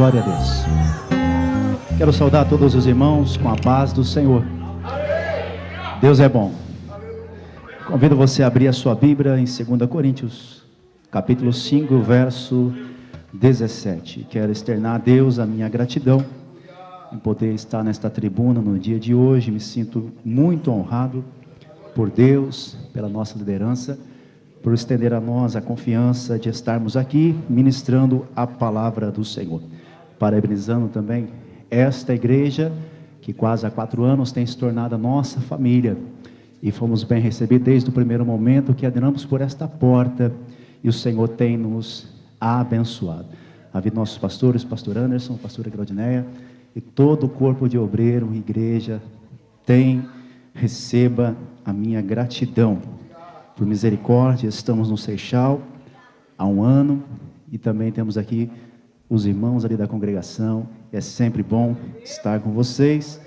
Glória a Deus. Quero saudar todos os irmãos com a paz do Senhor. Deus é bom. Convido você a abrir a sua Bíblia em 2 Coríntios, capítulo 5, verso 17. Quero externar a Deus a minha gratidão em poder estar nesta tribuna no dia de hoje. Me sinto muito honrado por Deus, pela nossa liderança, por estender a nós a confiança de estarmos aqui ministrando a palavra do Senhor. Parabenizando também esta igreja, que quase há 4 anos tem se tornado a nossa família, e fomos bem recebidos desde o primeiro momento que entramos por esta porta, e o Senhor tem nos abençoado. A vida dos nossos pastores, pastor Anderson, pastora Claudineia, e todo o corpo de obreiro, igreja, receba a minha gratidão. Por misericórdia, estamos no Seixal há 1 ano, e também temos aqui os irmãos ali da congregação. É sempre bom estar com vocês,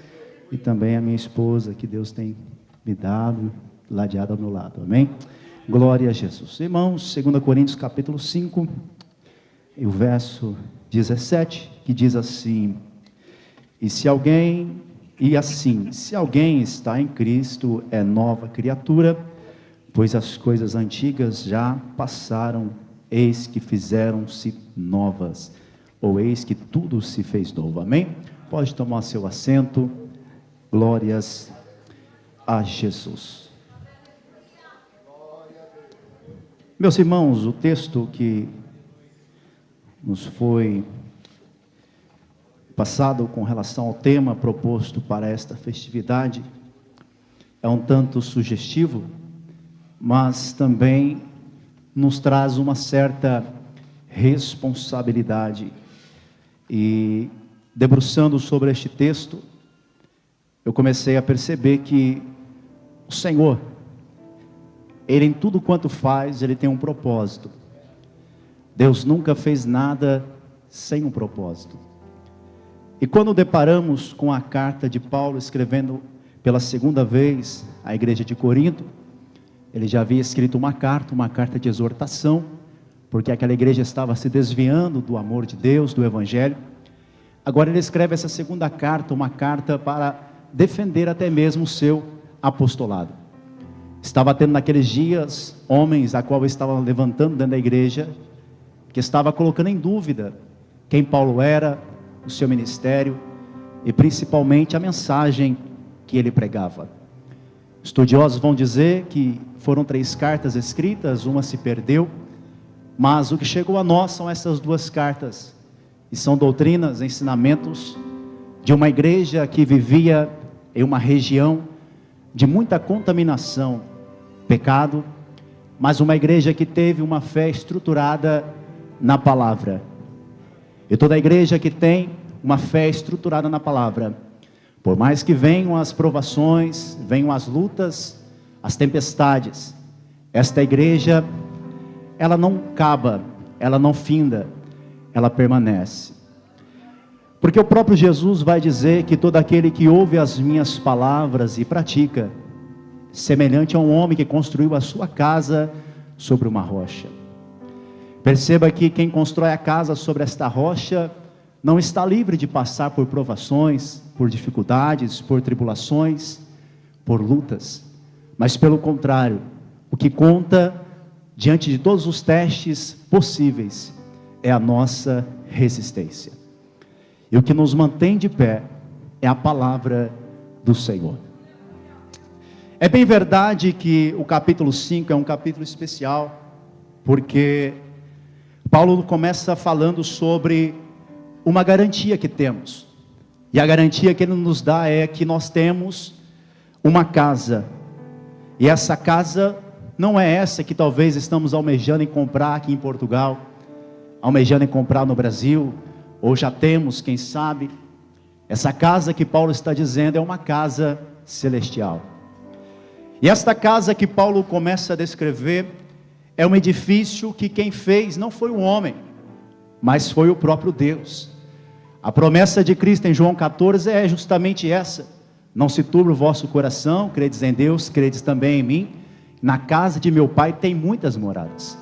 e também a minha esposa, que Deus tem me dado, ladeado ao meu lado, amém? Glória a Jesus. Irmãos, 2 Coríntios capítulo 5, e o verso 17, que diz assim: se alguém está em Cristo, é nova criatura, pois as coisas antigas já passaram, eis que fizeram-se novas, ou eis que tudo se fez novo, amém? Pode tomar seu assento. Glórias a Jesus. Meus irmãos, o texto que nos foi passado com relação ao tema proposto para esta festividade é um tanto sugestivo, mas também nos traz uma certa responsabilidade. E debruçando sobre este texto, eu comecei a perceber que o Senhor, Ele em tudo quanto faz, Ele tem um propósito. Deus nunca fez nada sem um propósito. E quando deparamos com a carta de Paulo, escrevendo pela 2ª vez à igreja de Corinto, ele já havia escrito uma carta de exortação, porque aquela igreja estava se desviando do amor de Deus, do Evangelho. Agora ele escreve essa 2ª carta, uma carta para defender até mesmo o seu apostolado. Estava tendo naqueles dias homens a qual estava levantando dentro da igreja, que estava colocando em dúvida quem Paulo era, o seu ministério e principalmente a mensagem que ele pregava. Estudiosos vão dizer que foram 3 cartas escritas, uma se perdeu, mas o que chegou a nós são essas 2 cartas, e são doutrinas, ensinamentos de uma igreja que vivia em uma região de muita contaminação, pecado, mas uma igreja que teve uma fé estruturada na palavra. E toda a igreja que tem uma fé estruturada na palavra, por mais que venham as provações, venham as lutas, as tempestades, esta igreja, ela não acaba, ela não finda, ela permanece. Porque o próprio Jesus vai dizer que todo aquele que ouve as minhas palavras e pratica, semelhante a um homem que construiu a sua casa sobre uma rocha. Perceba que quem constrói a casa sobre esta rocha não está livre de passar por provações, por dificuldades, por tribulações, por lutas, mas pelo contrário, o que conta diante de todos os testes possíveis é a nossa resistência. E o que nos mantém de pé é a palavra do Senhor. É bem verdade que o capítulo 5 é um capítulo especial, porque Paulo começa falando sobre uma garantia que temos, e a garantia que ele nos dá é que nós temos uma casa, e essa casa não é essa que talvez estamos almejando em comprar aqui em Portugal, almejando em comprar no Brasil, ou já temos, quem sabe. Essa casa que Paulo está dizendo é uma casa celestial, e esta casa que Paulo começa a descrever é um edifício que quem fez não foi um homem, mas foi o próprio Deus. A promessa de Cristo em João 14 é justamente essa: não se turbe o vosso coração, credes em Deus, credes também em mim. Na casa de meu pai tem muitas moradas,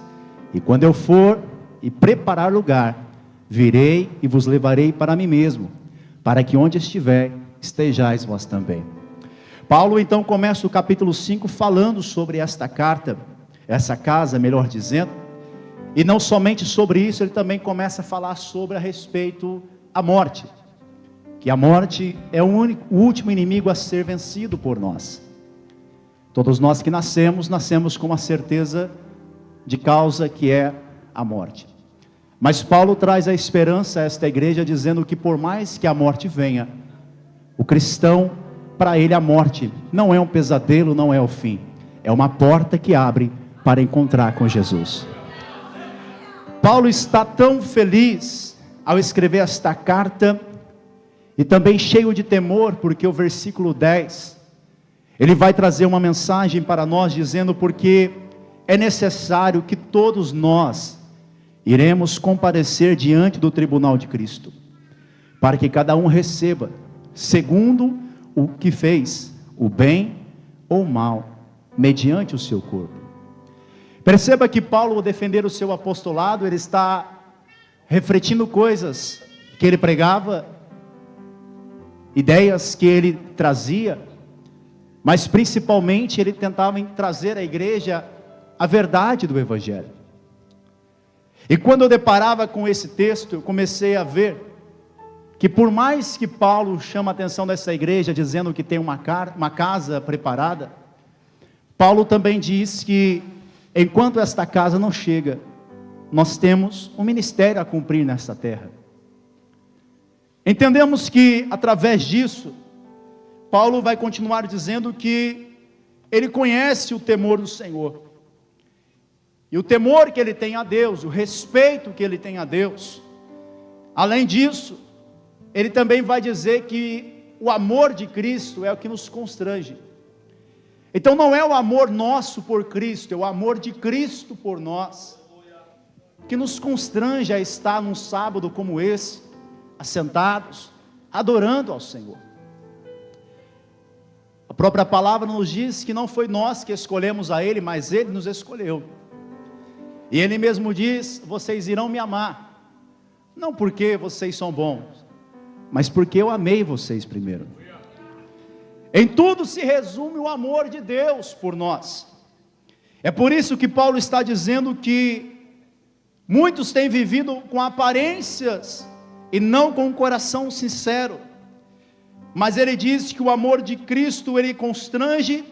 e quando eu for e preparar lugar, virei e vos levarei para mim mesmo, para que onde estiver, estejais vós também. Paulo então começa o capítulo 5 falando sobre esta carta, essa casa, melhor dizendo, e não somente sobre isso, ele também começa a falar sobre a respeito à morte, que a morte é o último inimigo a ser vencido por nós. Todos nós que nascemos com a certeza de causa que é a morte. Mas Paulo traz a esperança a esta igreja, dizendo que por mais que a morte venha, o cristão, para ele a morte não é um pesadelo, não é o fim, é uma porta que abre para encontrar com Jesus. Paulo está tão feliz ao escrever esta carta, e também cheio de temor, porque o versículo 10, ele vai trazer uma mensagem para nós, dizendo: porque é necessário que todos nós iremos comparecer diante do tribunal de Cristo, para que cada um receba, segundo o que fez, o bem ou o mal, mediante o seu corpo. Perceba que Paulo, ao defender o seu apostolado, ele está refletindo coisas que ele pregava, ideias que ele trazia, mas principalmente ele tentava trazer à igreja a verdade do Evangelho. E quando eu deparava com esse texto, eu comecei a ver que por mais que Paulo chama a atenção dessa igreja, dizendo que tem uma casa preparada, Paulo também diz que enquanto esta casa não chega, nós temos um ministério a cumprir nesta terra. Entendemos que através disso, Paulo vai continuar dizendo que ele conhece o temor do Senhor, e o temor que ele tem a Deus, o respeito que ele tem a Deus. Além disso, ele também vai dizer que o amor de Cristo é o que nos constrange. Então não é o amor nosso por Cristo, é o amor de Cristo por nós, que nos constrange a estar num sábado como esse, assentados, adorando ao Senhor. A própria palavra nos diz que não foi nós que escolhemos a Ele, mas Ele nos escolheu. E Ele mesmo diz: vocês irão me amar, não porque vocês são bons, mas porque eu amei vocês primeiro. Em tudo se resume o amor de Deus por nós. É por isso que Paulo está dizendo que muitos têm vivido com aparências e não com um coração sincero. Mas ele diz que o amor de Cristo, ele constrange,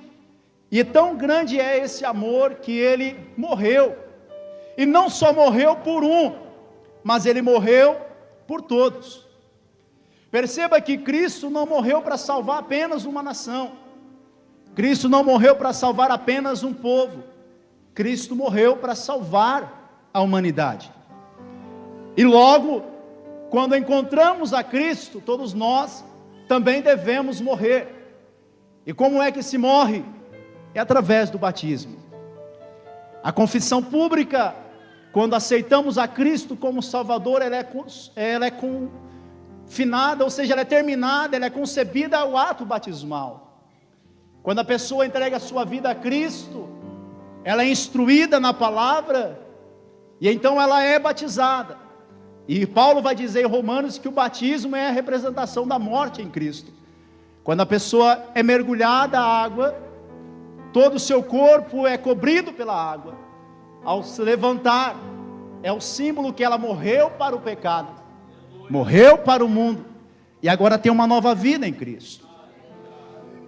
e tão grande é esse amor que ele morreu. E não só morreu por um, mas ele morreu por todos. Perceba que Cristo não morreu para salvar apenas uma nação. Cristo não morreu para salvar apenas um povo. Cristo morreu para salvar a humanidade. E logo, quando encontramos a Cristo, todos nós também devemos morrer. E como é que se morre? É através do batismo. A confissão pública, quando aceitamos a Cristo como Salvador, ela é confinada, ou seja, ela é terminada, ela é concebida ao ato batismal. Quando a pessoa entrega a sua vida a Cristo, ela é instruída na palavra, e então ela é batizada. E Paulo vai dizer em Romanos que o batismo é a representação da morte em Cristo. Quando a pessoa é mergulhada à água, todo o seu corpo é cobrido pela água. Ao se levantar, é o símbolo que ela morreu para o pecado, morreu para o mundo, e agora tem uma nova vida em Cristo.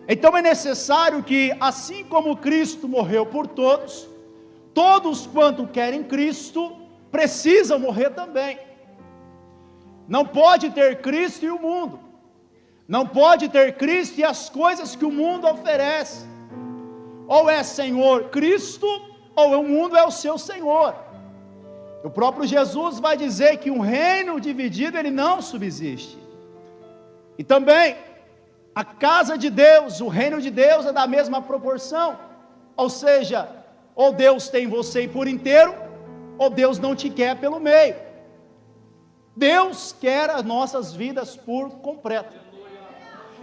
Então é necessário que, assim como Cristo morreu por todos, todos quanto querem Cristo, precisam morrer também. Não pode ter Cristo e o mundo, não pode ter Cristo e as coisas que o mundo oferece. Ou é Senhor Cristo, ou o mundo é o seu Senhor. O próprio Jesus vai dizer que um reino dividido, ele não subsiste. E também, a casa de Deus, o reino de Deus é da mesma proporção. Ou seja, ou Deus tem você por inteiro, ou Deus não te quer pelo meio. Deus quer as nossas vidas por completo.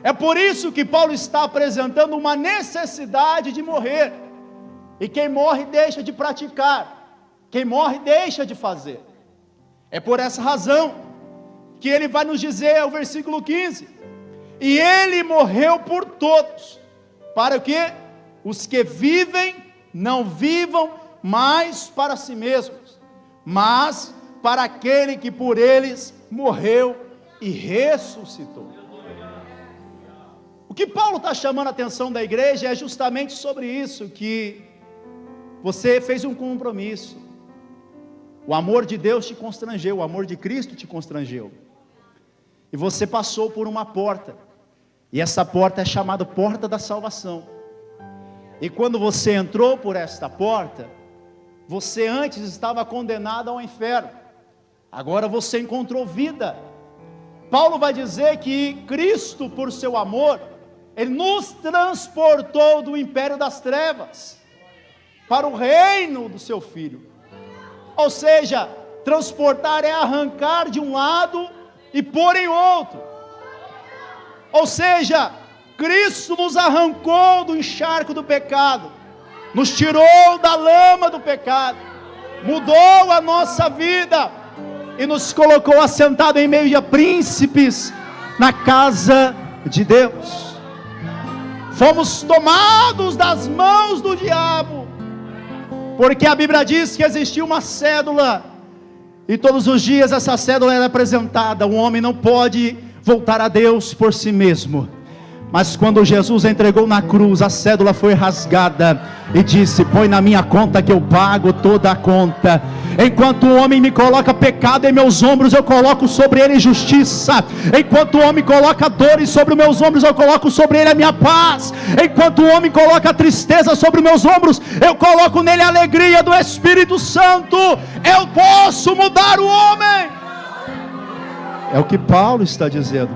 É por isso que Paulo está apresentando uma necessidade de morrer. E quem morre deixa de praticar, quem morre deixa de fazer. É por essa razão que ele vai nos dizer, o versículo 15: e ele morreu por todos, para que os que vivem não vivam mais para si mesmos, mas para aquele que por eles morreu e ressuscitou. O que Paulo está chamando a atenção da igreja é justamente sobre isso, que você fez um compromisso, o amor de Deus te constrangeu, o amor de Cristo te constrangeu, e você passou por uma porta, e essa porta é chamada porta da salvação. E quando você entrou por esta porta, você antes estava condenado ao inferno, agora você encontrou vida. Paulo vai dizer que Cristo, por seu amor, Ele nos transportou do império das trevas para o reino do seu Filho. Ou seja, transportar é arrancar de um lado e pôr em outro. Ou seja, Cristo nos arrancou do encharco do pecado, nos tirou da lama do pecado, mudou a nossa vida e nos colocou assentado em meio de príncipes na casa de Deus. Fomos tomados das mãos do diabo, porque a Bíblia diz que existia uma cédula, e todos os dias essa cédula era apresentada. O homem não pode voltar a Deus por si mesmo, mas quando Jesus entregou na cruz, a cédula foi rasgada e disse: põe na minha conta que eu pago toda a conta. Enquanto o homem me coloca pecado em meus ombros, eu coloco sobre ele justiça. Enquanto o homem coloca dores sobre os meus ombros, eu coloco sobre ele a minha paz. Enquanto o homem coloca tristeza sobre os meus ombros, eu coloco nele a alegria do Espírito Santo. Eu posso mudar o homem. É o que Paulo está dizendo.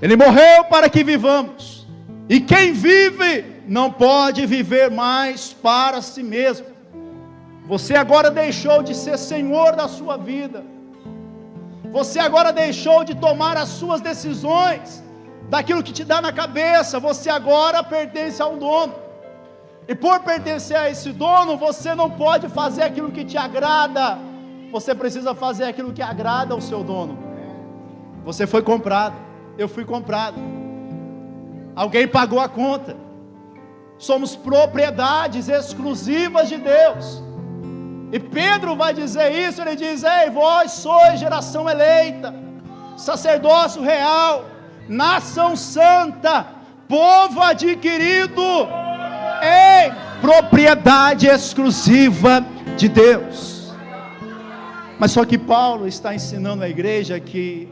Ele morreu para que vivamos, e quem vive não pode viver mais para si mesmo. Você agora deixou de ser senhor da sua vida, você agora deixou de tomar as suas decisões, daquilo que te dá na cabeça. Você agora pertence a um dono, e por pertencer a esse dono, você não pode fazer aquilo que te agrada, você precisa fazer aquilo que agrada ao seu dono. Você foi comprado, eu fui comprado, alguém pagou a conta, somos propriedades exclusivas de Deus. E Pedro vai dizer isso, ele diz: ei, vós sois geração eleita, sacerdócio real, nação santa, povo adquirido, ei, propriedade exclusiva de Deus. Mas só que Paulo está ensinando a igreja que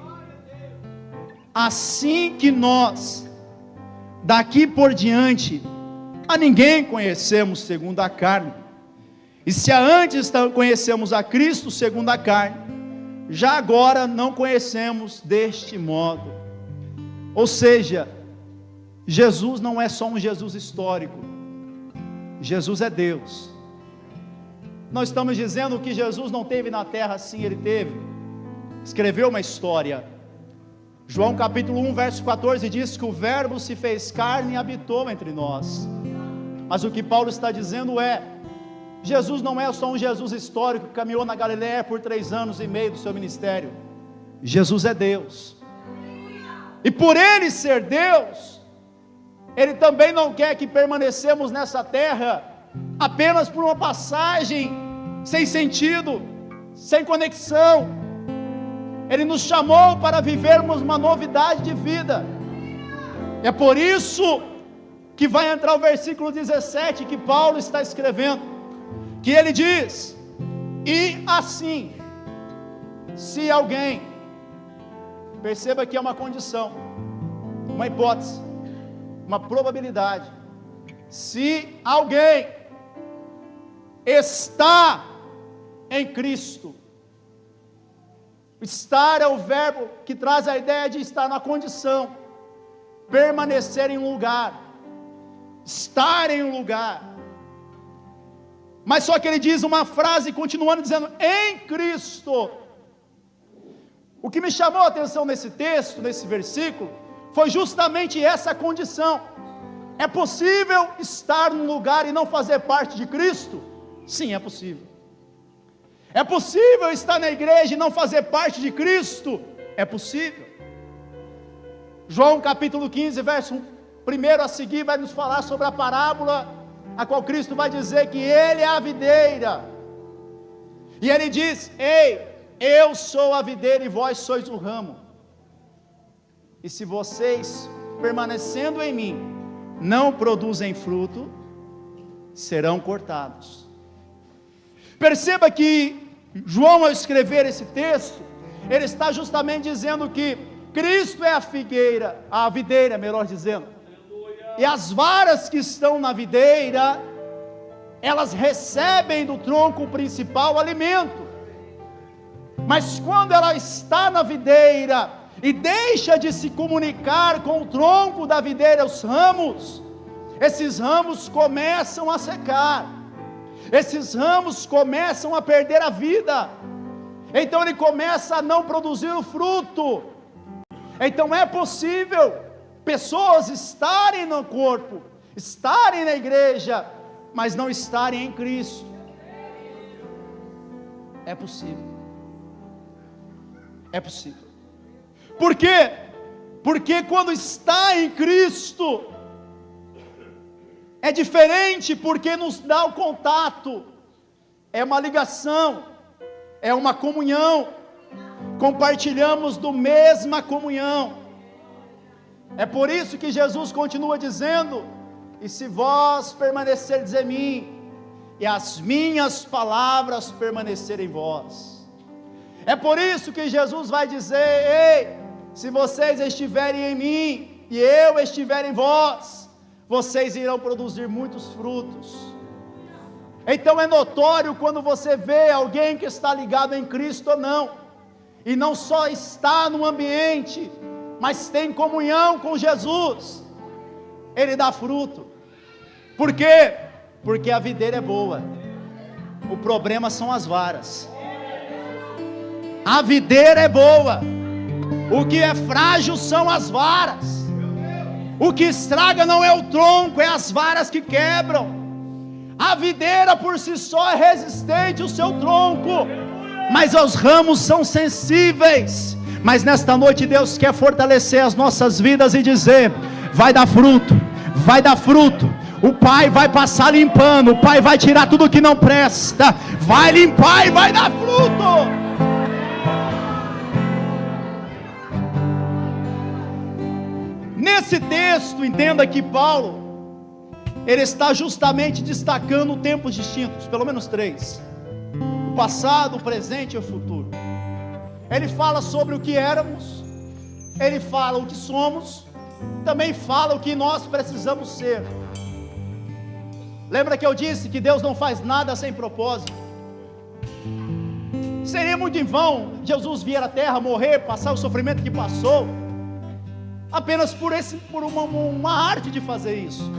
assim que nós, daqui por diante, a ninguém conhecemos segundo a carne, e se antes conhecemos a Cristo segundo a carne, já agora não conhecemos deste modo. Ou seja, Jesus não é só um Jesus histórico, Jesus é Deus. Nós estamos dizendo que Jesus não teve na terra, sim, Ele teve, escreveu uma história. João capítulo 1 verso 14 diz que o verbo se fez carne e habitou entre nós. Mas o que Paulo está dizendo é: Jesus não é só um Jesus histórico que caminhou na Galileia por 3 anos e meio do seu ministério. Jesus é Deus, e por Ele ser Deus, Ele também não quer que permanecemos nessa terra apenas por uma passagem sem sentido, sem conexão. Ele nos chamou para vivermos uma novidade de vida. É por isso que vai entrar o versículo 17 que Paulo está escrevendo, que ele diz: e assim, se alguém, perceba que é uma condição, uma hipótese, uma probabilidade, se alguém está em Cristo. Estar é o verbo que traz a ideia de estar na condição, permanecer em um lugar, estar em um lugar. Mas só que ele diz uma frase, continuando dizendo: em Cristo. O que me chamou a atenção nesse texto, nesse versículo, foi justamente essa condição. É possível estar num lugar e não fazer parte de Cristo? Sim, é possível. É possível estar na igreja e não fazer parte de Cristo? É possível. João capítulo 15, verso 1 a seguir, vai nos falar sobre a parábola, a qual Cristo vai dizer que Ele é a videira. E Ele diz: ei, eu sou a videira e vós sois o ramo. E se vocês, permanecendo em mim, não produzem fruto, serão cortados. Perceba que João, ao escrever esse texto, ele está justamente dizendo que Cristo é a figueira, a videira, melhor dizendo, e as varas que estão na videira, elas recebem do tronco principal alimento. Mas quando ela está na videira e deixa de se comunicar com o tronco da videira, os ramos, esses ramos começam a secar, esses ramos começam a perder a vida, então ele começa a não produzir o fruto. Então é possível pessoas estarem no corpo, estarem na igreja, mas não estarem em Cristo. É possível. É possível. Por quê? Porque quando está em Cristo, é diferente, porque nos dá o contato, é uma ligação, é uma comunhão, compartilhamos do mesma comunhão. É por isso que Jesus continua dizendo: e se vós permanecerdes em mim, e as minhas palavras permanecerem em vós. É por isso que Jesus vai dizer: ei, se vocês estiverem em mim, e eu estiver em vós, vocês irão produzir muitos frutos. Então é notório quando você vê alguém que está ligado em Cristo ou não, e não só está no ambiente, mas tem comunhão com Jesus, ele dá fruto. Por quê? Porque a videira é boa, o problema são as varas. A videira é boa, o que é frágil são as varas. O que estraga não é o tronco, é as varas que quebram. A videira por si só é resistente, o seu tronco, mas os ramos são sensíveis. Mas nesta noite Deus quer fortalecer as nossas vidas e dizer: vai dar fruto, vai dar fruto. O Pai vai passar limpando, o Pai vai tirar tudo que não presta, vai limpar e vai dar fruto. Nesse texto, entenda que Paulo, ele está justamente destacando tempos distintos, pelo menos 3: o passado, o presente e o futuro. Ele fala sobre o que éramos, ele fala o que somos, também fala o que nós precisamos ser. Lembra que eu disse que Deus não faz nada sem propósito? Seria muito em vão Jesus vir à terra, morrer, passar o sofrimento que passou, apenas por uma arte de fazer isso.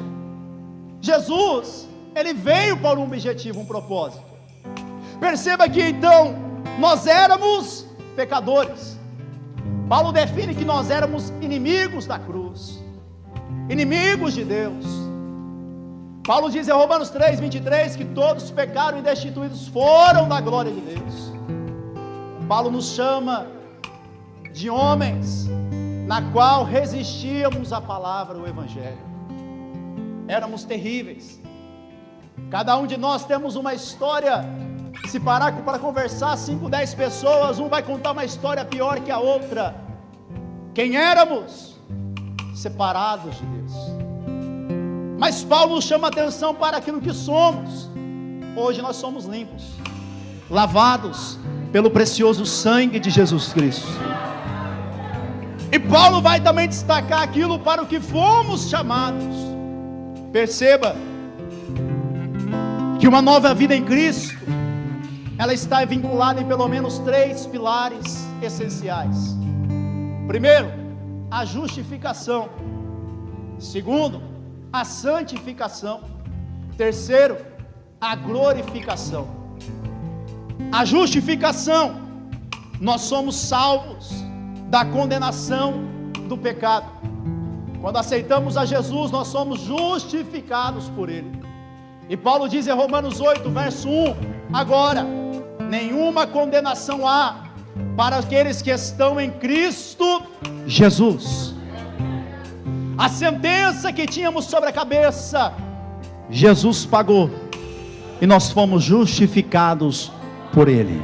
Jesus, ele veio para um objetivo, um propósito. Perceba que então, nós éramos pecadores. Paulo define que nós éramos inimigos da cruz, inimigos de Deus. Paulo diz em Romanos 3:23 que todos pecaram e destituídos foram da glória de Deus. Paulo nos chama de homens na qual resistíamos à palavra, o Evangelho. Éramos terríveis. Cada um de nós temos uma história. Se parar para conversar 5, 10 pessoas, um vai contar uma história pior que a outra. Quem éramos? Separados de Deus. Mas Paulo nos chama a atenção para aquilo que somos. Hoje nós somos limpos, lavados pelo precioso sangue de Jesus Cristo. E Paulo vai também destacar aquilo para o que fomos chamados. Perceba que uma nova vida em Cristo, ela está vinculada em pelo menos 3 pilares essenciais. Primeiro, a justificação. Segundo, a santificação. Terceiro, a glorificação. A justificação: nós somos salvos da condenação do pecado. Quando aceitamos a Jesus, nós somos justificados por Ele. E Paulo diz em Romanos 8, verso 1: agora, nenhuma condenação há para aqueles que estão em Cristo Jesus. A sentença que tínhamos sobre a cabeça, Jesus pagou, e nós fomos justificados por Ele.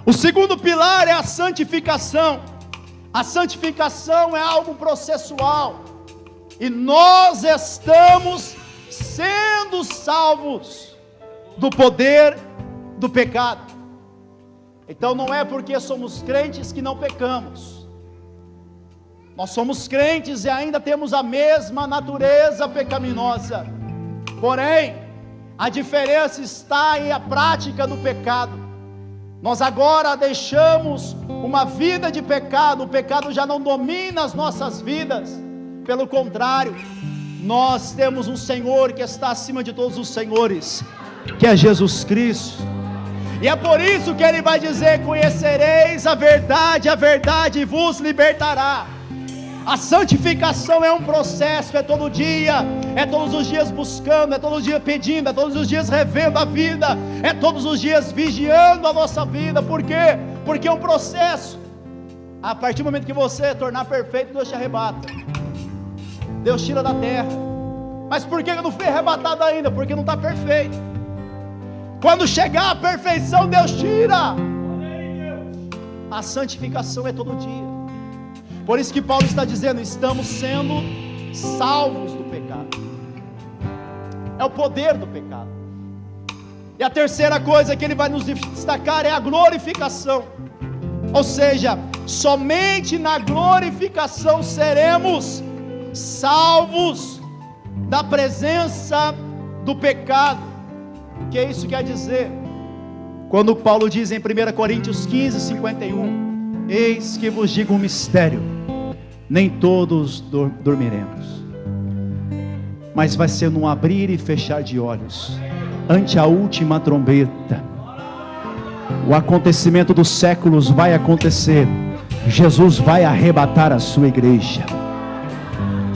O segundo pilar é a santificação. A santificação é algo processual, e nós estamos sendo salvos do poder do pecado. Então não é porque somos crentes que não pecamos. Nós somos crentes e ainda temos a mesma natureza pecaminosa. Porém, a diferença está em a prática do pecado. Nós agora deixamos uma vida de pecado. O pecado já não domina as nossas vidas. Pelo contrário, nós temos um Senhor que está acima de todos os senhores, que é Jesus Cristo. E é por isso que Ele vai dizer: conhecereis a verdade vos libertará. A santificação é um processo, é todo dia, é todos os dias buscando, é todos os dias pedindo, é todos os dias revendo a vida, é todos os dias vigiando a nossa vida. Por quê? Porque é um processo. A partir do momento que você tornar perfeito, Deus te arrebata, Deus tira da terra. Mas por que eu não fui arrebatado ainda? Porque não está perfeito. Quando chegar a perfeição, Deus tira. A santificação é todo dia. Por isso que Paulo está dizendo: estamos sendo salvos do pecado. É o poder do pecado. E a terceira coisa que ele vai nos destacar é a glorificação. Ou seja, somente na glorificação seremos salvos da presença do pecado. O que isso quer dizer? Quando Paulo diz em 1 Coríntios 15, 51: eis que vos digo um mistério, nem todos dormiremos, mas vai ser num abrir e fechar de olhos, ante a última trombeta. O acontecimento dos séculos vai acontecer. Jesus vai arrebatar a sua igreja.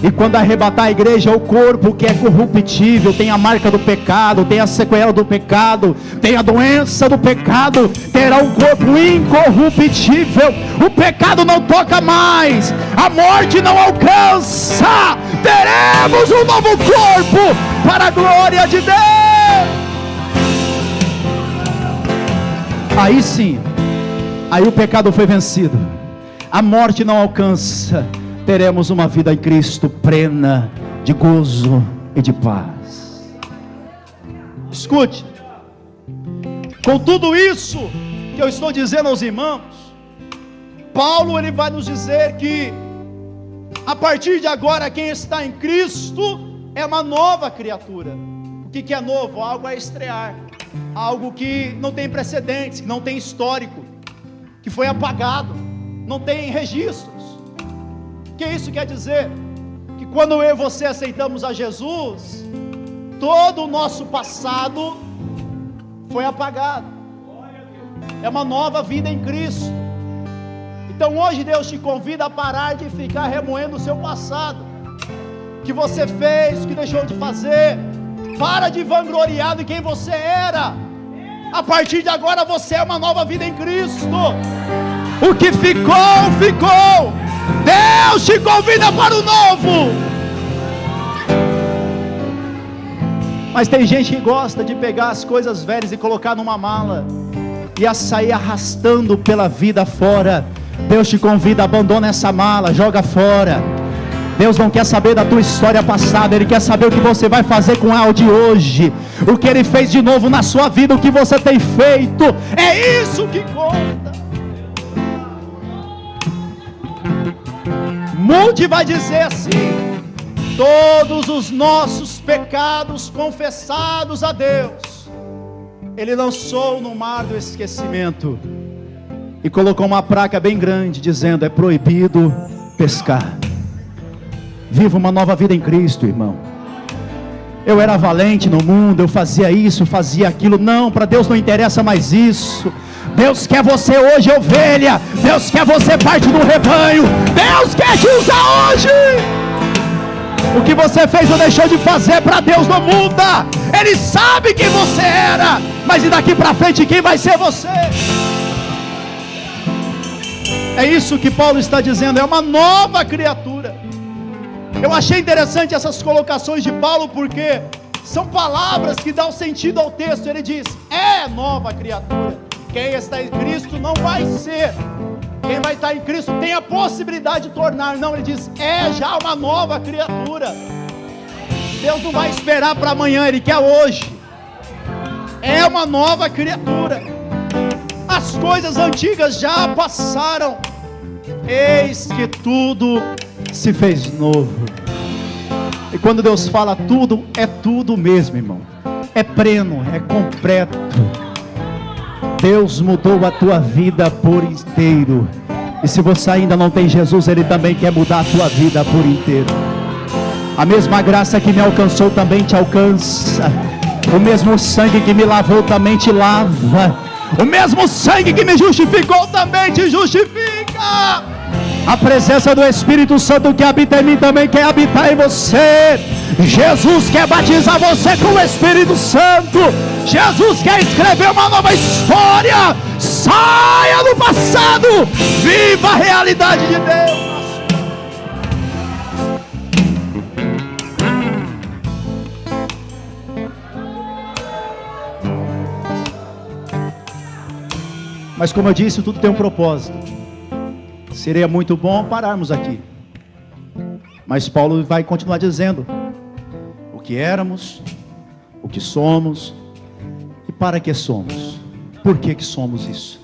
E quando arrebatar a igreja, o corpo que é corruptível, tem a marca do pecado, tem a sequela do pecado, tem a doença do pecado, terá um corpo incorruptível. O pecado não toca mais, a morte não alcança. Teremos um novo corpo para a glória de Deus. Aí sim, aí o pecado foi vencido, a morte não alcança. Teremos uma vida em Cristo plena de gozo e de paz. Escute, com tudo isso que eu estou dizendo aos irmãos, Paulo ele vai nos dizer que a partir de agora quem está em Cristo é uma nova criatura. O que é novo? Algo a estrear, algo que não tem precedentes, que não tem histórico, que foi apagado, não tem registros. O que isso quer dizer? Que quando eu e você aceitamos a Jesus, todo o nosso passado foi apagado. É uma nova vida em Cristo. Então hoje Deus te convida a parar de ficar remoendo o seu passado, que você fez, que deixou de fazer. Para de vangloriar de quem você era. A partir de agora você é uma nova vida em Cristo. O que ficou, ficou. Deus te convida para o novo. Mas tem gente que gosta de pegar as coisas velhas e colocar numa mala e a sair arrastando pela vida fora. Deus te convida: abandona essa mala, joga fora. Deus não quer saber da tua história passada, Ele quer saber o que você vai fazer com ela de hoje, o que Ele fez de novo na sua vida, o que você tem feito. É isso que conta. Mude vai dizer assim: todos os nossos pecados confessados a Deus, Ele lançou no mar do esquecimento e colocou uma placa bem grande dizendo: é proibido pescar. Viva uma nova vida em Cristo, irmão. Eu era valente no mundo, eu fazia isso, fazia aquilo. Não, para Deus não interessa mais isso. Deus quer você hoje ovelha. Deus quer você parte do rebanho. Deus quer te usar hoje. O que você fez ou deixou de fazer para Deus não muda. Ele sabe quem você era, mas e daqui para frente quem vai ser você? É isso que Paulo está dizendo, é uma nova criatura. Eu achei interessante essas colocações de Paulo, porque são palavras que dão sentido ao texto. Ele diz, é nova criatura. Quem está em Cristo não vai ser. Quem vai estar em Cristo tem a possibilidade de tornar. Não, ele diz, é já uma nova criatura. Deus não vai esperar para amanhã, Ele quer hoje. É uma nova criatura. As coisas antigas já passaram, eis que tudo se fez novo. E quando Deus fala tudo, é tudo mesmo, irmão. É pleno, é completo. Deus mudou a tua vida por inteiro. E se você ainda não tem Jesus, Ele também quer mudar a tua vida por inteiro. A mesma graça que me alcançou também te alcança. O mesmo sangue que me lavou também te lava. O mesmo sangue que me justificou também te justifica. A presença do Espírito Santo que habita em mim também quer habitar em você. Jesus quer batizar você com o Espírito Santo. Jesus quer escrever uma nova história. Saia do passado, viva a realidade de Deus. Mas como eu disse, tudo tem um propósito. Seria muito bom pararmos aqui, mas Paulo vai continuar dizendo o que éramos, o que somos e para que somos. Por que somos isso?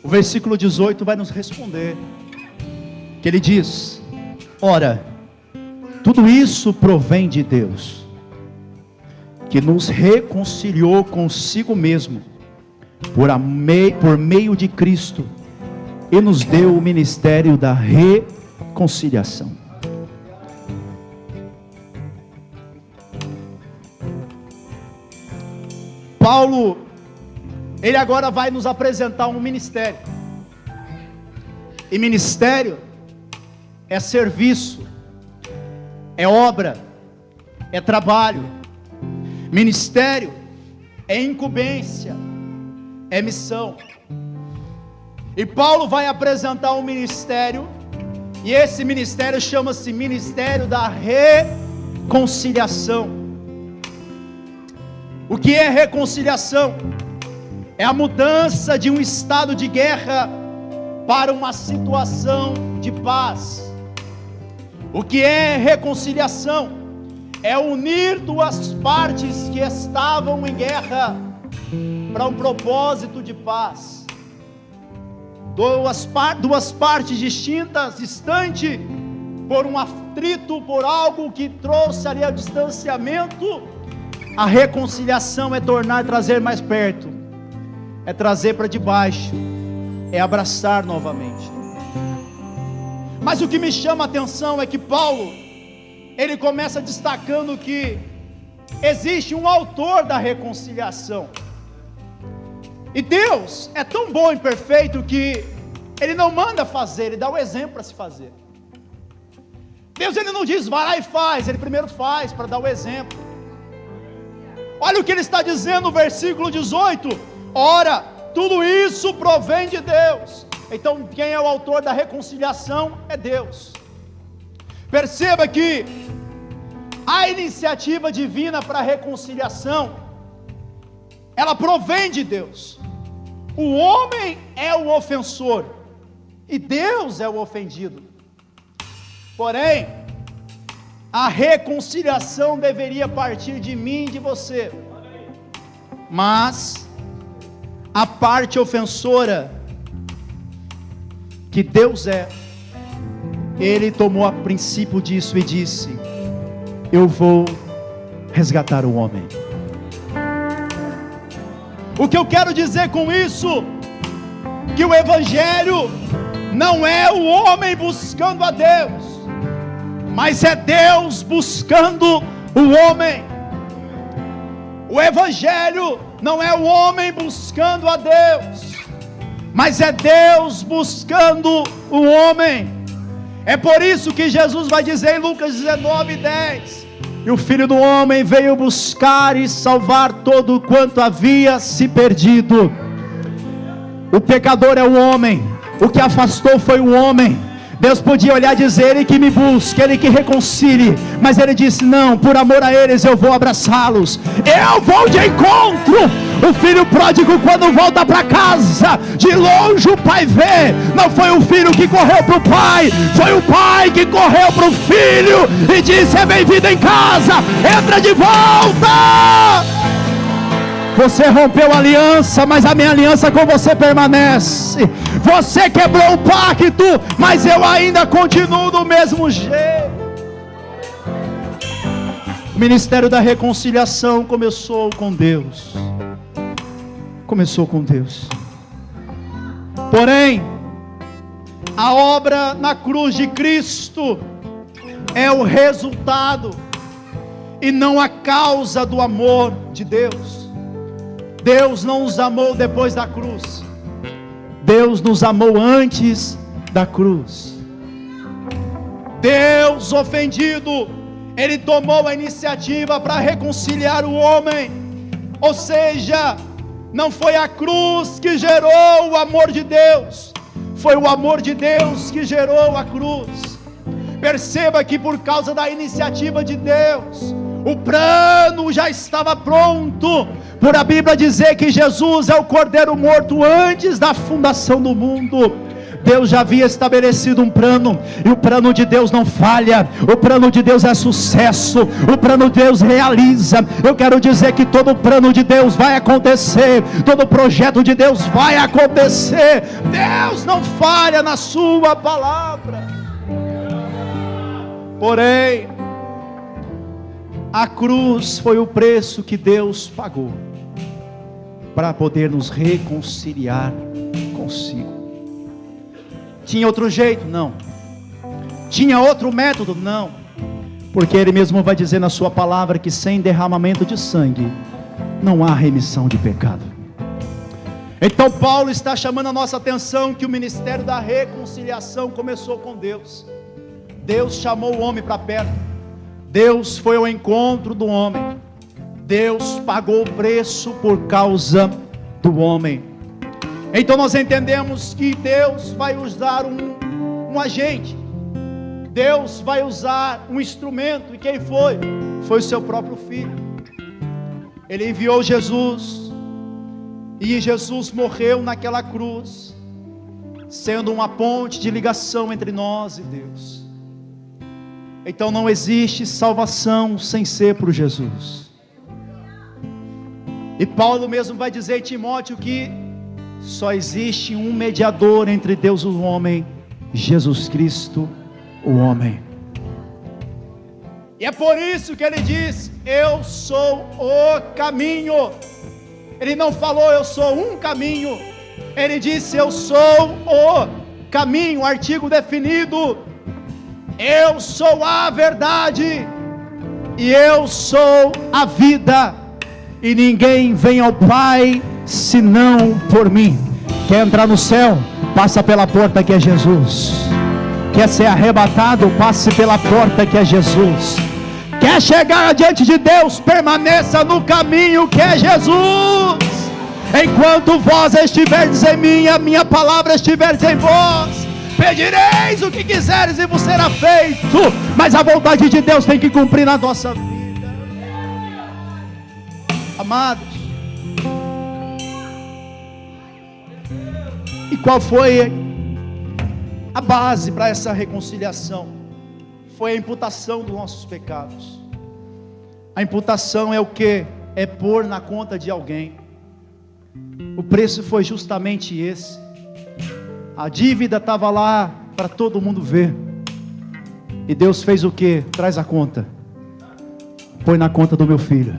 O versículo 18 vai nos responder, que ele diz, ora, tudo isso provém de Deus, que nos reconciliou consigo mesmo, por meio de Cristo, e nos deu o ministério da reconciliação. Paulo, ele agora vai nos apresentar um ministério. E ministério é serviço, é obra, é trabalho. Ministério é incumbência, é missão. E Paulo vai apresentar um ministério, e esse ministério chama-se Ministério da Reconciliação. O que é reconciliação? É a mudança de um estado de guerra para uma situação de paz. O que é reconciliação? É unir duas partes que estavam em guerra para um propósito de paz. Duas partes distintas, distantes, por um atrito, por algo que trouxe ali o distanciamento. A reconciliação é trazer mais perto, é trazer para debaixo, é abraçar novamente. Mas o que me chama a atenção é que Paulo, ele começa destacando que existe um autor da reconciliação. E Deus é tão bom e perfeito que Ele não manda fazer, Ele dá o exemplo para se fazer. Deus, Ele não diz, vai lá e faz, Ele primeiro faz para dar o exemplo. Olha o que Ele está dizendo no versículo 18. Ora, tudo isso provém de Deus. Então quem é o autor da reconciliação é Deus. Perceba que a iniciativa divina para a reconciliação, ela provém de Deus. O homem é o ofensor e Deus é o ofendido. Porém, a reconciliação deveria partir de mim e de você. Mas a parte ofensora, que Deus é, Ele tomou a princípio disso e disse, eu vou resgatar o homem. O que eu quero dizer com isso? Que o Evangelho não é o homem buscando a Deus, mas é Deus buscando o homem. O Evangelho não é o homem buscando a Deus, mas é Deus buscando o homem. É por isso que Jesus vai dizer em Lucas 19:10: e o Filho do Homem veio buscar e salvar todo quanto havia se perdido. O pecador é o homem, o que afastou foi o homem. Deus podia olhar e dizer: Ele que me busque, Ele que reconcilie, mas Ele disse: não, por amor a eles eu vou abraçá-los, eu vou de encontro. O filho pródigo, quando volta para casa, de longe o pai vê. Não foi o filho que correu para o pai, foi o pai que correu para o filho e disse: é bem-vindo em casa, entra de volta. Você rompeu a aliança, mas a minha aliança com você permanece. Você quebrou o pacto, mas eu ainda continuo do mesmo jeito. O ministério da reconciliação começou com Deus. Começou com Deus. Porém, a obra na cruz de Cristo é o resultado e não a causa do amor de Deus. Deus não nos amou depois da cruz. Deus nos amou antes da cruz. Deus, ofendido, Ele tomou a iniciativa para reconciliar o homem. Ou seja, não foi a cruz que gerou o amor de Deus, foi o amor de Deus que gerou a cruz. Perceba que por causa da iniciativa de Deus, o plano já estava pronto. Por a Bíblia dizer que Jesus é o Cordeiro morto antes da fundação do mundo. Deus já havia estabelecido um plano, e o plano de Deus não falha. O plano de Deus é sucesso, o plano de Deus realiza. Eu quero dizer que todo plano de Deus vai acontecer, todo projeto de Deus vai acontecer. Deus não falha na sua palavra. Porém, a cruz foi o preço que Deus pagou para poder nos reconciliar consigo. Tinha outro jeito? Não. Tinha outro método? Não. Porque Ele mesmo vai dizer na sua palavra que sem derramamento de sangue não há remissão de pecado. Então Paulo está chamando a nossa atenção que o ministério da reconciliação começou com Deus. Deus chamou o homem para perto. Deus foi ao encontro do homem. Deus pagou o preço por causa do homem. Então nós entendemos que Deus vai usar um agente. Deus vai usar um instrumento. E quem foi? Foi o seu próprio Filho. Ele enviou Jesus. E Jesus morreu naquela cruz, sendo uma ponte de ligação entre nós e Deus. Então não existe salvação sem ser por Jesus. E Paulo mesmo vai dizer em Timóteo que só existe um mediador entre Deus e o homem, Jesus Cristo, o homem. E é por isso que ele diz: eu sou o caminho. Ele não falou eu sou um caminho, ele disse eu sou o caminho, artigo definido. Eu sou a verdade e eu sou a vida, e ninguém vem ao Pai senão por mim. Quer entrar no céu? Passa pela porta que é Jesus. Quer ser arrebatado? Passe pela porta que é Jesus. Quer chegar diante de Deus? Permaneça no caminho que é Jesus. Enquanto vós estiverdes em mim, a minha palavra estiverdes em vós, pedireis o que quiseres e vos será feito. Mas a vontade de Deus tem que cumprir na nossa vida. Amados, e qual foi a base para essa reconciliação? Foi a imputação dos nossos pecados. A imputação é o que? É pôr na conta de alguém. O preço foi justamente esse. A dívida estava lá para todo mundo ver. E Deus fez o que? Traz a conta. Põe na conta do meu filho.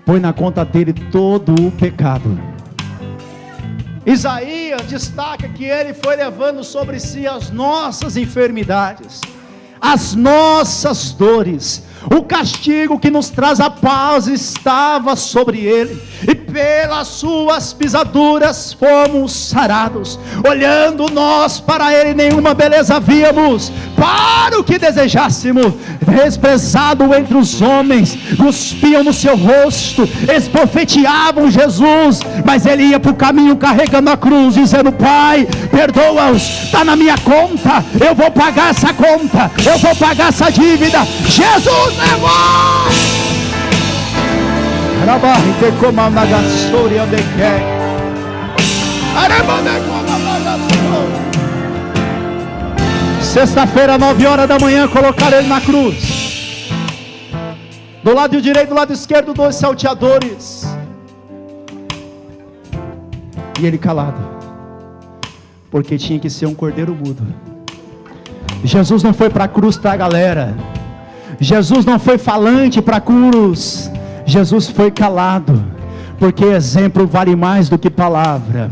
Põe na conta dele todo o pecado. Isaías destaca que ele foi levando sobre si as nossas enfermidades. as nossas dores. O castigo que nos traz a paz estava sobre ele, e pelas suas pisaduras fomos sarados. Olhando nós para ele, nenhuma beleza víamos, para o que desejássemos. Desprezado entre os homens, cuspiam no seu rosto, esbofeteavam Jesus, mas ele ia para o caminho carregando a cruz, dizendo: Pai, perdoa-os, está na minha conta, eu vou pagar essa conta, eu vou pagar essa dívida. Jesus levou! Sexta-feira, 9 horas da manhã, colocaram ele na cruz. Do lado direito, do lado esquerdo, 2 salteadores. E ele calado, porque tinha que ser um cordeiro mudo. Jesus não foi para a cruz para a galera. Jesus não foi falante para a cruz. Jesus foi calado, porque exemplo vale mais do que palavra.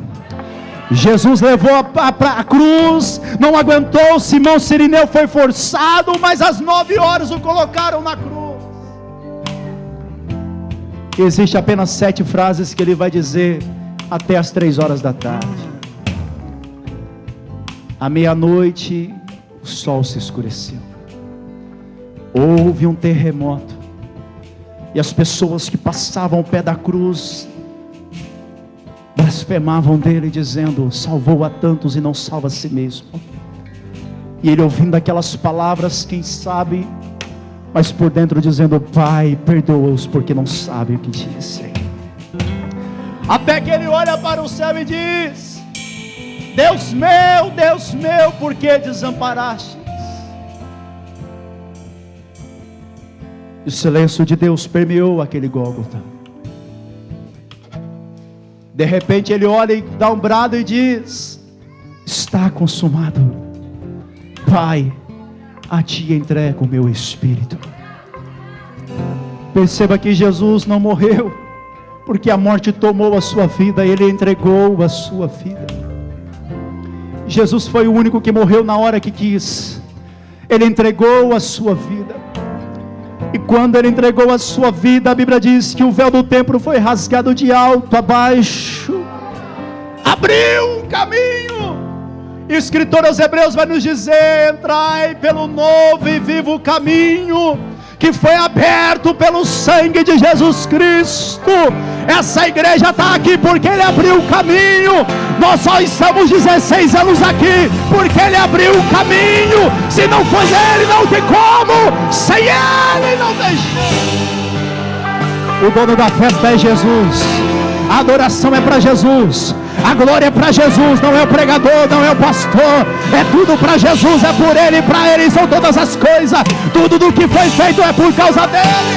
Jesus levou a cruz, não aguentou. Simão Cirineu foi forçado, mas às 9 horas o colocaram na cruz. Existe apenas 7 frases que ele vai dizer até as 3 horas da tarde. À meia-noite, o sol se escureceu. Houve um terremoto, e as pessoas que passavam ao pé da cruz blasfemavam dele, dizendo: salvou a tantos e não salva a si mesmo. E ele, ouvindo aquelas palavras, quem sabe, mas por dentro dizendo: Pai, perdoa-os, porque não sabem o que dizem. Até que ele olha para o céu e diz: Deus meu, por que desamparaste? O silêncio de Deus permeou aquele Gólgota. De repente ele olha e dá um brado e diz: está consumado. Pai, a ti entrego o meu espírito. Perceba que Jesus não morreu porque a morte tomou a sua vida, ele entregou a sua vida. Jesus foi o único que morreu na hora que quis. Ele entregou a sua vida. E quando ele entregou a sua vida, a Bíblia diz que o véu do templo foi rasgado de alto a baixo, abriu um caminho. E o escritor aos Hebreus vai nos dizer: entrai pelo novo e vivo caminho, que foi aberto pelo sangue de Jesus Cristo. Essa igreja está aqui porque ele abriu o caminho. Nós só estamos 16 anos aqui porque ele abriu o caminho. Se não fosse ele, não tem como. Sem ele, não tem jeito. O dono da festa é Jesus. A adoração é para Jesus. A glória é para Jesus. Não é o pregador, não é o pastor. É tudo para Jesus. É por ele e para ele são todas as coisas. Tudo do que foi feito é por causa dele.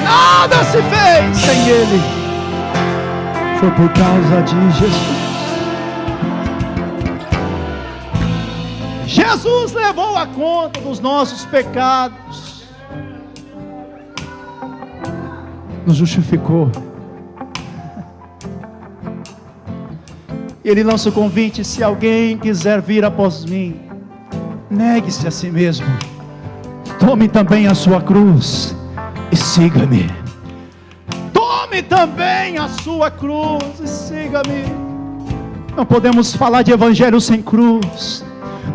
Nada se fez sem ele. Foi por causa de Jesus. Jesus levou a conta dos nossos pecados, nos justificou. Ele lança o convite: se alguém quiser vir após mim, negue-se a si mesmo, tome também a sua cruz e siga-me. Tome também a sua cruz e siga-me. Não podemos falar de evangelho sem cruz.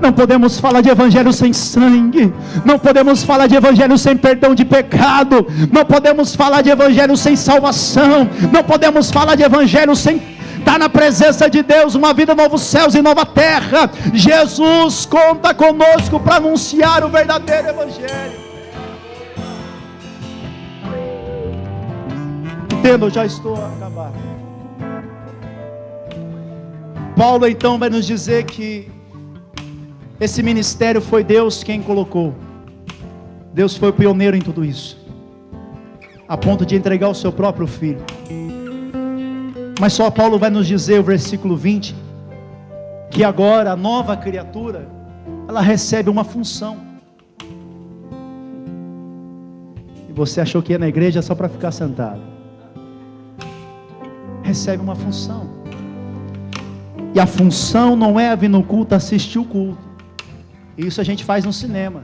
Não podemos falar de evangelho sem sangue. Não podemos falar de evangelho sem perdão de pecado. Não podemos falar de evangelho sem salvação. Não podemos falar de evangelho sem estar na presença de Deus, uma vida, novos céus e nova terra. Jesus conta conosco para anunciar o verdadeiro evangelho. Entendo, eu já estou a acabar. Paulo então vai nos dizer que esse ministério foi Deus quem colocou. Deus foi o pioneiro em tudo isso, a ponto de entregar o seu próprio filho. Mas só Paulo vai nos dizer, o versículo 20, que agora a nova criatura, ela recebe uma função. E você achou que ia na igreja só para ficar sentado? Recebe uma função. E a função não é vir no culto assistir o culto. Isso a gente faz no cinema.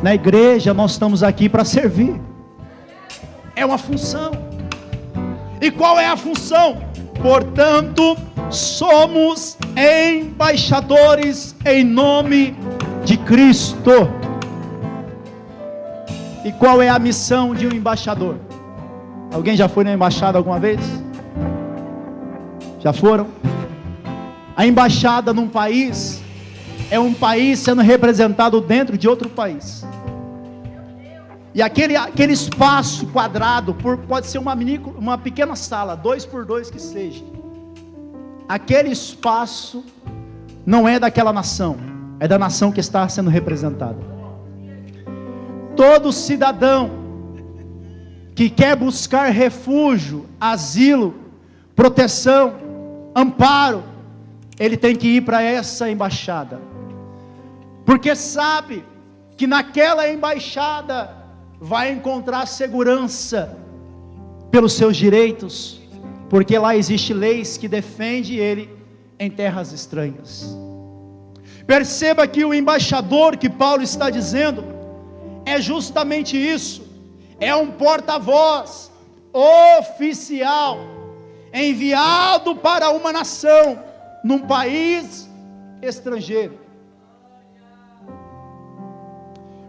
Na igreja nós estamos aqui para servir. É uma função. E qual é a função? Portanto, somos embaixadores em nome de Cristo. E qual é a missão de um embaixador? Alguém já foi na embaixada alguma vez? Já foram? A embaixada num país é um país sendo representado dentro de outro país. E aquele espaço quadrado, pode ser uma pequena sala, 2x2 que seja. Aquele espaço não é daquela nação, é da nação que está sendo representada. Todo cidadão que quer buscar refúgio, asilo, proteção, amparo, ele tem que ir para essa embaixada, porque sabe que naquela embaixada vai encontrar segurança pelos seus direitos, porque lá existem leis que defendem ele em terras estranhas. Perceba que o embaixador que Paulo está dizendo é justamente isso, é um porta-voz oficial, enviado para uma nação, num país estrangeiro.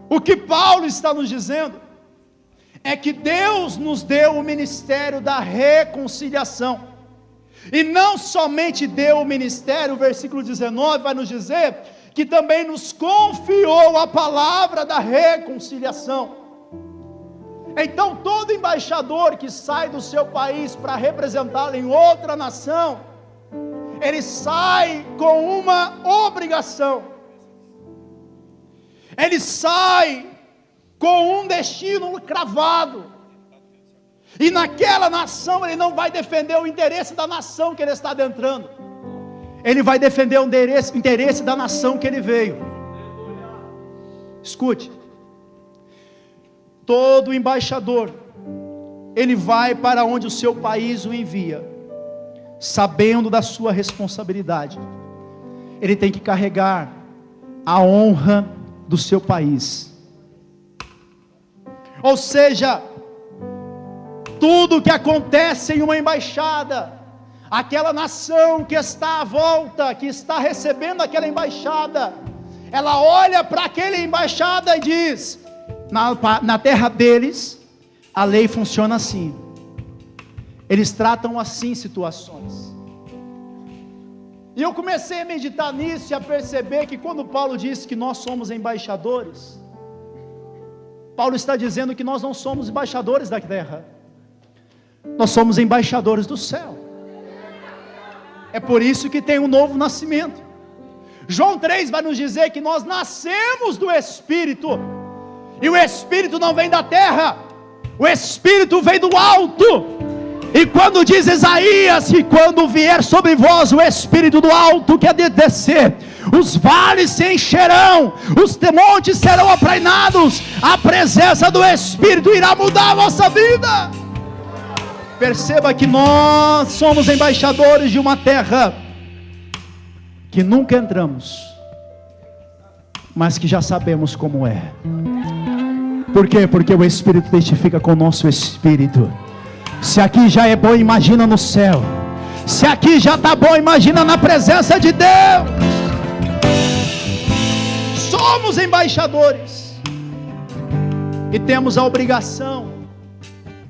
O que Paulo está nos dizendo é que Deus nos deu o ministério da reconciliação, e não somente deu o ministério, o versículo 19 vai nos dizer, que também nos confiou a palavra da reconciliação. Então todo embaixador que sai do seu país para representá-lo em outra nação, ele sai com uma obrigação, ele sai com um destino cravado, e naquela nação ele não vai defender o interesse da nação que ele está adentrando, ele vai defender o interesse da nação que ele veio. Escute, todo embaixador, ele vai para onde o seu país o envia, sabendo da sua responsabilidade. Ele tem que carregar a honra do seu país. Ou seja, tudo que acontece em uma embaixada, aquela nação que está à volta, que está recebendo aquela embaixada, ela olha para aquela embaixada e diz: na terra deles, a lei funciona assim, eles tratam assim situações. E eu comecei a meditar nisso e a perceber que quando Paulo disse que nós somos embaixadores, Paulo está dizendo que nós não somos embaixadores da terra, nós somos embaixadores do céu. É por isso que tem um novo nascimento. João 3 vai nos dizer que nós nascemos do Espírito, e o Espírito não vem da terra, o Espírito vem do alto. E quando diz Isaías que quando vier sobre vós o Espírito do alto que é de descer, os vales se encherão, os montes serão aplainados, a presença do Espírito irá mudar a vossa vida. Perceba que nós somos embaixadores de uma terra que nunca entramos, mas que já sabemos como é. Por quê? Porque o Espírito testifica com o nosso espírito. Se aqui já é bom, imagina no céu. Se aqui já está bom, imagina na presença de Deus. Somos embaixadores e temos a obrigação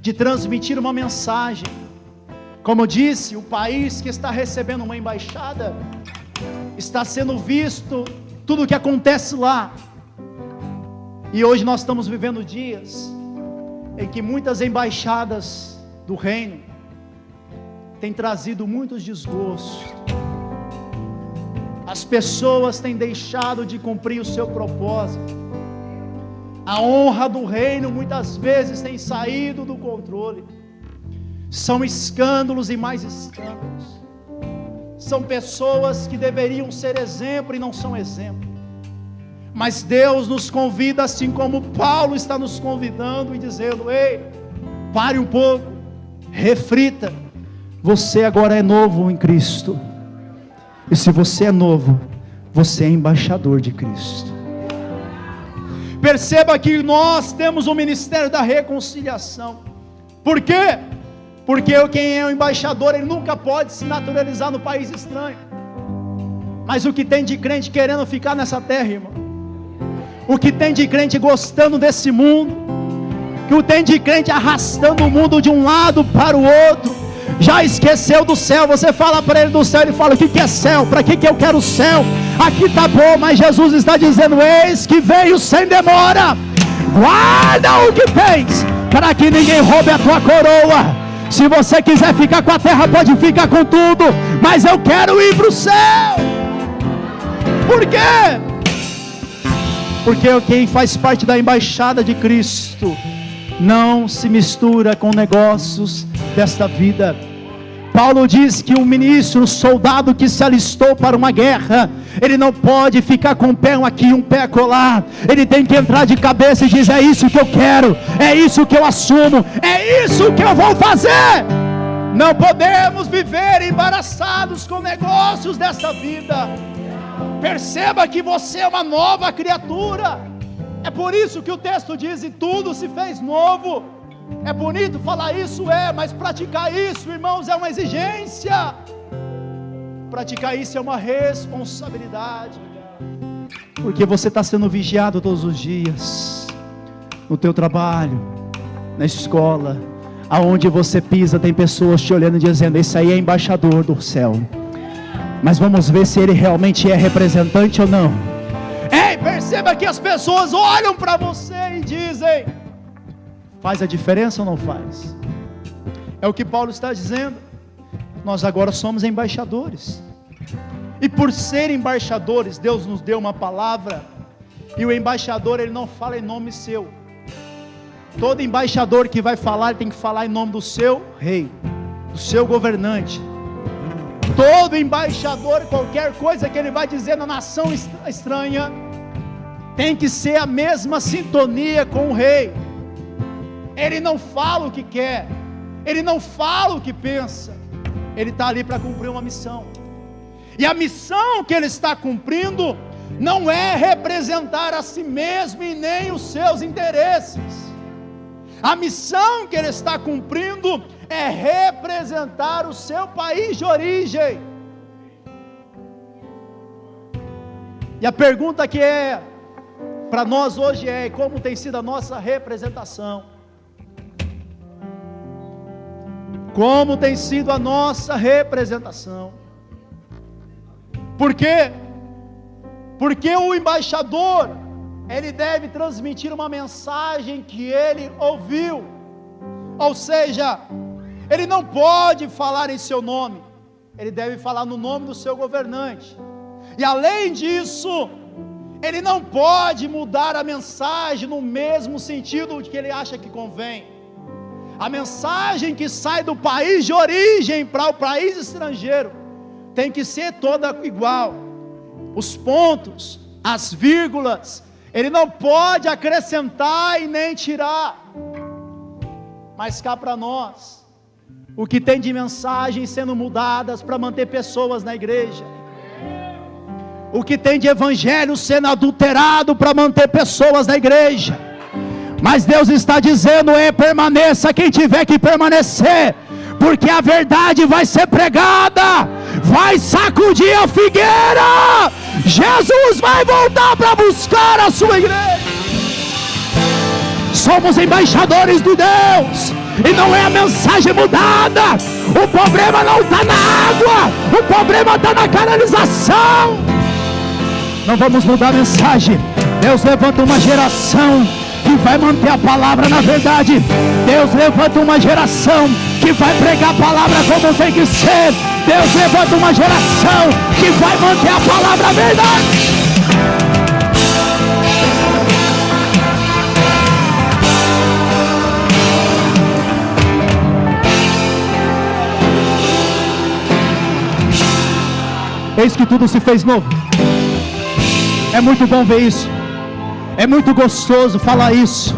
de transmitir uma mensagem. Como disse, o país que está recebendo uma embaixada está sendo visto tudo o que acontece lá. E hoje nós estamos vivendo dias em que muitas embaixadas do reino têm trazido muitos desgostos. As pessoas têm deixado de cumprir o seu propósito. A honra do reino muitas vezes tem saído do controle. São escândalos e mais escândalos. São pessoas que deveriam ser exemplo e não são exemplo. Mas Deus nos convida, assim como Paulo está nos convidando e dizendo: ei, pare um pouco, reflita. Você agora é novo em Cristo. E se você é novo, você é embaixador de Cristo. Perceba que nós temos o ministério da reconciliação. Por quê? Porque quem é o embaixador, ele nunca pode se naturalizar no país estranho. Mas o que tem de crente querendo ficar nessa terra, irmão? O que tem de crente gostando desse mundo? O que tem de crente arrastando o mundo de um lado para o outro? Já esqueceu do céu. Você fala para ele do céu, ele fala: o que é céu? Para que eu quero o céu? Aqui está bom, mas Jesus está dizendo: eis que veio sem demora. Guarda o que tens, para que ninguém roube a tua coroa. Se você quiser ficar com a terra, pode ficar com tudo, mas eu quero ir para o céu. Por quê? Porque quem faz parte da embaixada de Cristo não se mistura com negócios desta vida. Paulo diz que um ministro, um soldado que se alistou para uma guerra, ele não pode ficar com um pé aqui e um pé acolá. Ele tem que entrar de cabeça e dizer: é isso que eu quero, é isso que eu assumo, é isso que eu vou fazer. Não podemos viver embaraçados com negócios desta vida. Perceba que você é uma nova criatura. É por isso que o texto diz: e tudo se fez novo. É bonito falar isso, mas praticar isso, irmãos, é uma exigência. Praticar isso é uma responsabilidade. Porque você está sendo vigiado todos os dias. No teu trabalho, na escola, aonde você pisa, tem pessoas te olhando e dizendo: esse aí é embaixador do céu. Mas vamos ver se ele realmente é representante ou não. Perceba que as pessoas olham para você e dizem: faz a diferença ou não faz? É o que Paulo está dizendo. Nós agora somos embaixadores. E por ser embaixadores, Deus nos deu uma palavra. E o embaixador, ele não fala em nome seu. Todo embaixador que vai falar, ele tem que falar em nome do seu rei, do seu governante. Todo embaixador, qualquer coisa que ele vai dizer na nação estranha, tem que ser a mesma sintonia com o rei. Ele não fala o que quer, ele não fala o que pensa, ele está ali para cumprir uma missão. E a missão que ele está cumprindo não é representar a si mesmo e nem os seus interesses. A missão que ele está cumprindo é representar o seu país de origem. E a pergunta que é para nós hoje é: como tem sido a nossa representação? Como tem sido a nossa representação? Por quê? Porque o embaixador, ele deve transmitir uma mensagem que ele ouviu. Ou seja, ele não pode falar em seu nome, ele deve falar no nome do seu governante. E além disso, ele não pode mudar a mensagem no mesmo sentido que ele acha que convém. A mensagem que sai do país de origem para o país estrangeiro tem que ser toda igual. Os pontos, as vírgulas, ele não pode acrescentar e nem tirar. Mas cá para nós, o que tem de mensagens sendo mudadas para manter pessoas na igreja, o que tem de evangelho sendo adulterado para manter pessoas na igreja. Mas Deus está dizendo: permaneça quem tiver que permanecer, porque a verdade vai ser pregada, vai sacudir a figueira. Jesus vai voltar para buscar a sua igreja. Somos embaixadores de Deus, e não é a mensagem mudada. O problema não está na água, o problema está na canalização. Não vamos mudar a mensagem. Deus levanta uma geração que vai manter a palavra na verdade. Deus levanta uma geração que vai pregar a palavra como tem que ser. Deus levanta uma geração que vai manter a palavra na verdade. Eis que tudo se fez novo. É muito bom ver isso. É muito gostoso falar isso.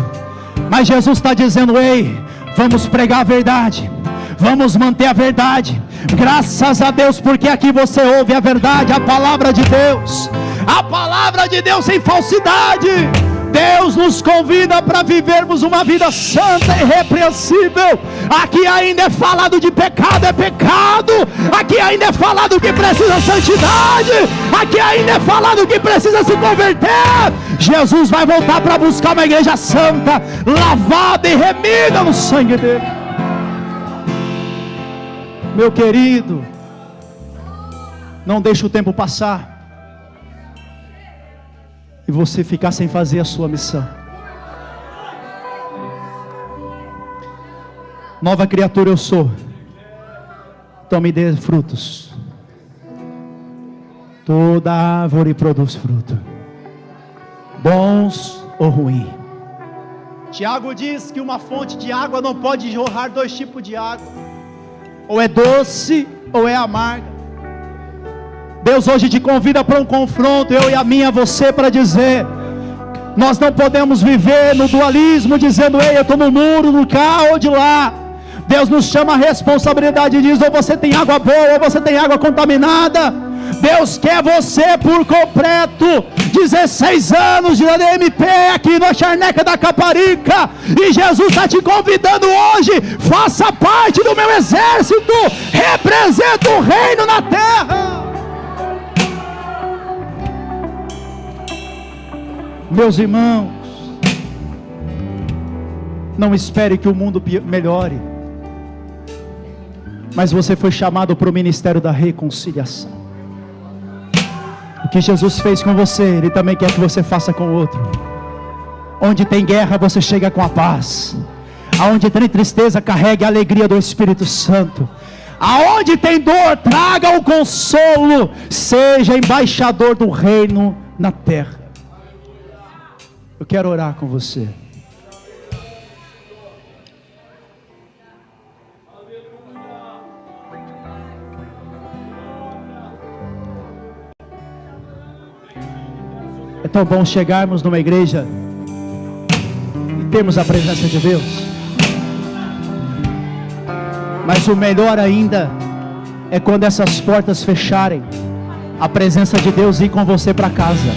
Mas Jesus está dizendo: ei, vamos pregar a verdade, vamos manter a verdade. Graças a Deus, porque aqui você ouve a verdade, a palavra de Deus. A palavra de Deus sem falsidade. Deus nos convida para vivermos uma vida santa e irrepreensível. Aqui ainda é falado de pecado, é pecado. Aqui ainda é falado que precisa santidade. Aqui ainda é falado que precisa se converter. Jesus vai voltar para buscar uma igreja santa, lavada e remida no sangue dele. Meu querido, não deixe o tempo passar e você ficar sem fazer a sua missão. Nova criatura eu sou, então me dê frutos. Toda árvore produz fruto, bons ou ruins. Tiago diz que uma fonte de água não pode jorrar dois tipos de água, ou é doce ou é amarga. Deus hoje te convida para um confronto, eu e a minha, você, para dizer: nós não podemos viver no dualismo, dizendo, ei, eu estou no muro, no cá ou de lá. Deus nos chama a responsabilidade e diz, ou você tem água boa, ou você tem água contaminada. Deus quer você por completo. 16 anos de ADMP aqui na Charneca da Caparica, e Jesus está te convidando hoje: faça parte do meu exército, representa o reino na terra. Meus irmãos, não espere que o mundo melhore, mas você foi chamado para o ministério da reconciliação. O que Jesus fez com você, Ele também quer que você faça com o outro. Onde tem guerra, você chega com a paz. Aonde tem tristeza, carregue a alegria do Espírito Santo. Aonde tem dor, traga o consolo. Seja embaixador do reino na terra. Eu quero orar com você. É tão bom chegarmos numa igreja e termos a presença de Deus. Mas o melhor ainda é quando essas portas fecharem, a presença de Deus ir com você para casa.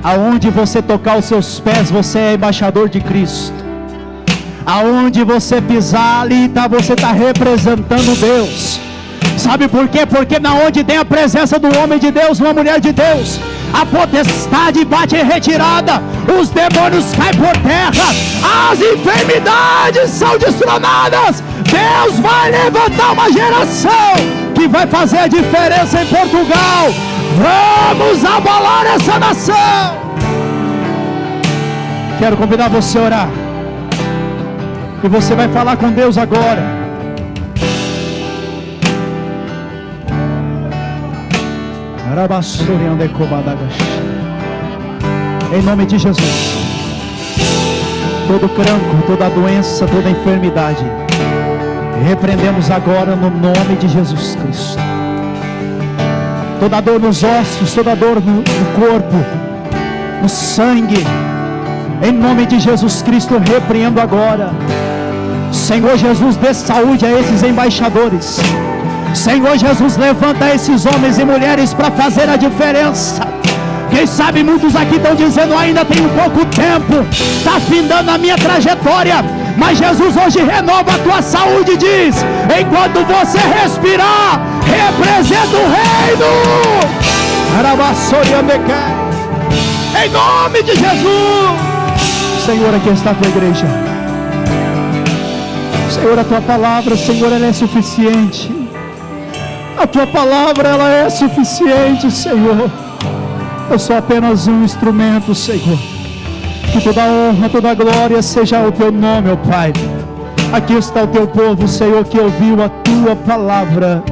Aonde você tocar os seus pés, você é embaixador de Cristo. Aonde você pisar ali, você está representando Deus. Sabe por quê? Porque na onde tem a presença do homem de Deus, uma mulher de Deus, a potestade bate em retirada, os demônios caem por terra, as enfermidades são destronadas. Deus vai levantar uma geração que vai fazer a diferença em Portugal. Vamos abalar essa nação. Quero convidar você a orar, e você vai falar com Deus agora. Em nome de Jesus, todo cancro, toda doença, toda enfermidade, repreendemos agora no nome de Jesus Cristo. Toda dor nos ossos, toda dor no corpo, no sangue, em nome de Jesus Cristo eu repreendo agora. Senhor Jesus, dê saúde a esses embaixadores. Senhor Jesus, levanta esses homens e mulheres para fazer a diferença. Quem sabe muitos aqui estão dizendo, ainda tem um pouco tempo, está findando a minha trajetória. Mas Jesus hoje renova a tua saúde e diz, enquanto você respirar, representa o reino. Em nome de Jesus. Senhor, aqui está a tua igreja. Senhor, a tua palavra, Senhor, ela é suficiente. A tua palavra, ela é suficiente, Senhor. Eu sou apenas um instrumento, Senhor. Que toda honra, toda glória seja o teu nome, ó Pai. Aqui está o teu povo, Senhor, que ouviu a tua palavra.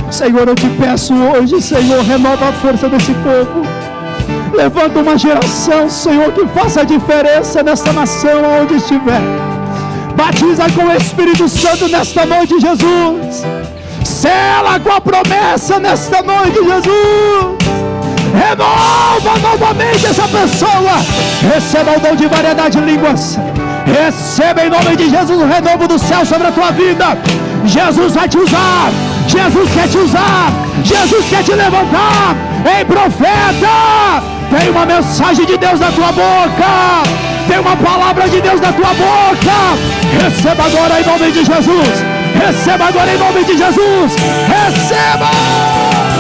Senhor, eu te peço hoje, Senhor, renova a força desse povo. Levanta uma geração, Senhor, que faça a diferença nesta nação, onde estiver. Batiza com o Espírito Santo nesta noite, Jesus. Sela com a promessa nesta noite, Jesus. Renova novamente essa pessoa. Receba o dom de variedade de línguas. Receba em nome de Jesus o renovo do céu sobre a tua vida. Jesus vai te usar. Jesus quer te usar. Jesus quer te levantar. Ei, profeta, Tem uma mensagem de Deus na tua boca. Tem uma palavra de Deus na tua boca. Receba agora em nome de Jesus. Receba agora em nome de Jesus. Receba!